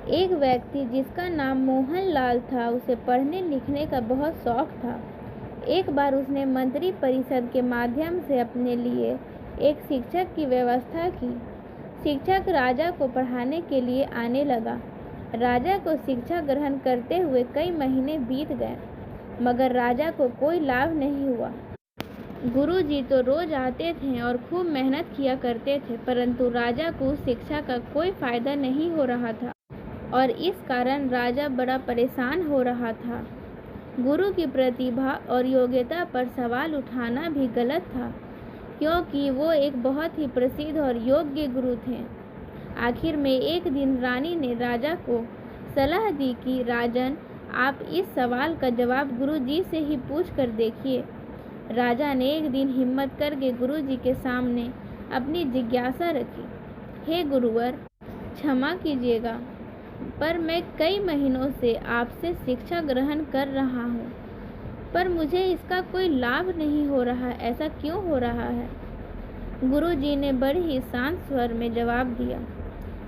एक व्यक्ति जिसका नाम मोहन लाल था, उसे पढ़ने लिखने का बहुत शौक था। एक बार उसने मंत्री परिषद के माध्यम से अपने लिए एक शिक्षक की व्यवस्था की। शिक्षक राजा को पढ़ाने के लिए आने लगा। राजा को शिक्षा ग्रहण करते हुए कई महीने बीत गए, मगर राजा को कोई लाभ नहीं हुआ। गुरुजी तो रोज आते थे और खूब मेहनत किया करते थे, परंतु राजा को उस शिक्षा का कोई फायदा नहीं हो रहा था और इस कारण राजा बड़ा परेशान हो रहा था। गुरु की प्रतिभा और योग्यता पर सवाल उठाना भी गलत था, क्योंकि वो एक बहुत ही प्रसिद्ध और योग्य गुरु थे। आखिर में एक दिन रानी ने राजा को सलाह दी कि राजन, आप इस सवाल का जवाब गुरुजी से ही पूछ कर देखिए। राजा ने एक दिन हिम्मत करके गुरुजी के सामने अपनी जिज्ञासा रखी। हे गुरुवर, क्षमा कीजिएगा, पर मैं कई महीनों से आपसे शिक्षा ग्रहण कर रहा हूँ, पर मुझे इसका कोई लाभ नहीं हो रहा। ऐसा क्यों हो रहा है? गुरुजी ने बड़े ही शांत स्वर में जवाब दिया,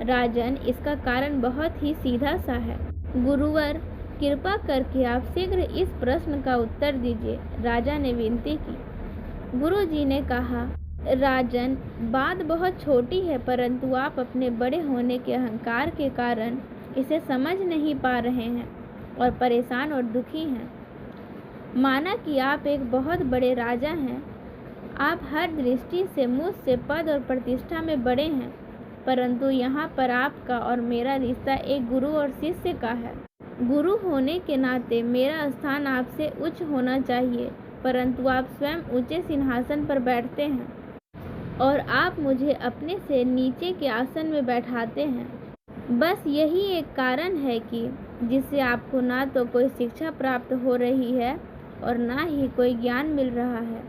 राजन, इसका कारण बहुत ही सीधा सा है। गुरुवर, कृपा करके आप शीघ्र इस प्रश्न का उत्तर दीजिए, राजा ने विनती की। गुरुजी ने कहा, राजन, बात बहुत छोटी है, परंतु आप अपने बड़े होने के अहंकार के कारण इसे समझ नहीं पा रहे हैं और परेशान और दुखी हैं। माना कि आप एक बहुत बड़े राजा हैं, आप हर दृष्टि से मुझसे पद और प्रतिष्ठा में बड़े हैं, परंतु यहाँ पर आपका और मेरा रिश्ता एक गुरु और शिष्य का है। गुरु होने के नाते मेरा स्थान आपसे उच्च होना चाहिए, परंतु आप स्वयं ऊंचे सिंहासन पर बैठते हैं और आप मुझे अपने से नीचे के आसन में बैठाते हैं। बस यही एक कारण है कि जिससे आपको ना तो कोई शिक्षा प्राप्त हो रही है और ना ही कोई ज्ञान मिल रहा है।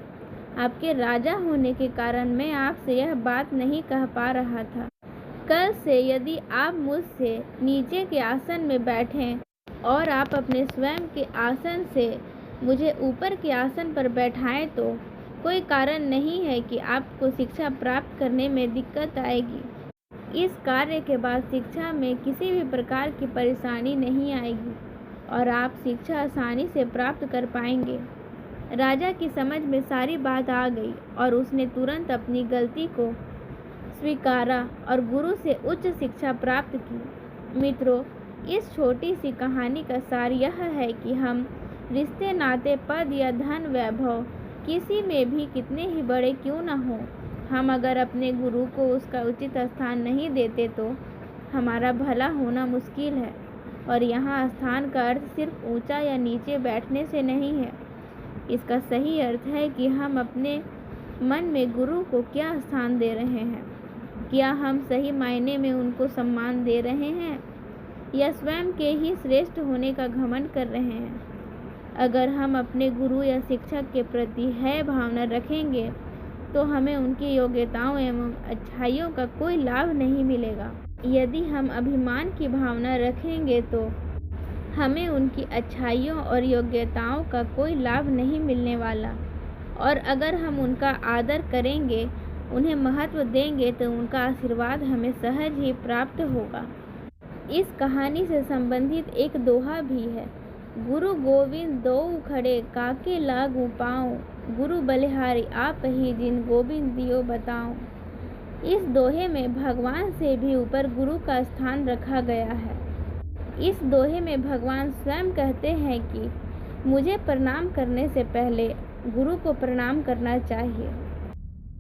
आपके राजा होने के कारण मैं आपसे यह बात नहीं कह पा रहा था। कल से यदि आप मुझसे नीचे के आसन में बैठें और आप अपने स्वयं के आसन से मुझे ऊपर के आसन पर बैठाएं, तो कोई कारण नहीं है कि आपको शिक्षा प्राप्त करने में दिक्कत आएगी। इस कार्य के बाद शिक्षा में किसी भी प्रकार की परेशानी नहीं आएगी और आप शिक्षा आसानी से प्राप्त कर पाएंगे। राजा की समझ में सारी बात आ गई और उसने तुरंत अपनी गलती को स्वीकारा और गुरु से उच्च शिक्षा प्राप्त की। मित्रों, इस छोटी सी कहानी का सार यह है कि हम रिश्ते, नाते, पद या धन, वैभव किसी में भी कितने ही बड़े क्यों न हों, हम अगर अपने गुरु को उसका उचित स्थान नहीं देते तो हमारा भला होना मुश्किल है। और यहाँ स्थान का अर्थ सिर्फ ऊंचा या नीचे बैठने से नहीं है। इसका सही अर्थ है कि हम अपने मन में गुरु को क्या स्थान दे रहे हैं। क्या हम सही मायने में उनको सम्मान दे रहे हैं या स्वयं के ही श्रेष्ठ होने का घमंड कर रहे हैं? अगर हम अपने गुरु या शिक्षक के प्रति है भावना रखेंगे तो हमें उनकी योग्यताओं एवं अच्छाइयों का कोई लाभ नहीं मिलेगा। यदि हम अभिमान की भावना रखेंगे तो हमें उनकी अच्छाइयों और योग्यताओं का कोई लाभ नहीं मिलने वाला। और अगर हम उनका आदर करेंगे, उन्हें महत्व देंगे, तो उनका आशीर्वाद हमें सहज ही प्राप्त होगा। इस कहानी से संबंधित एक दोहा भी है, गुरु गोविंद दोऊ खड़े काके लागू पाऊँ, गुरु बलिहारी आप ही जिन गोविंद दियो बताऊँ। इस दोहे में भगवान से भी ऊपर गुरु का स्थान रखा गया है। इस दोहे में भगवान स्वयं कहते हैं कि मुझे प्रणाम करने से पहले गुरु को प्रणाम करना चाहिए।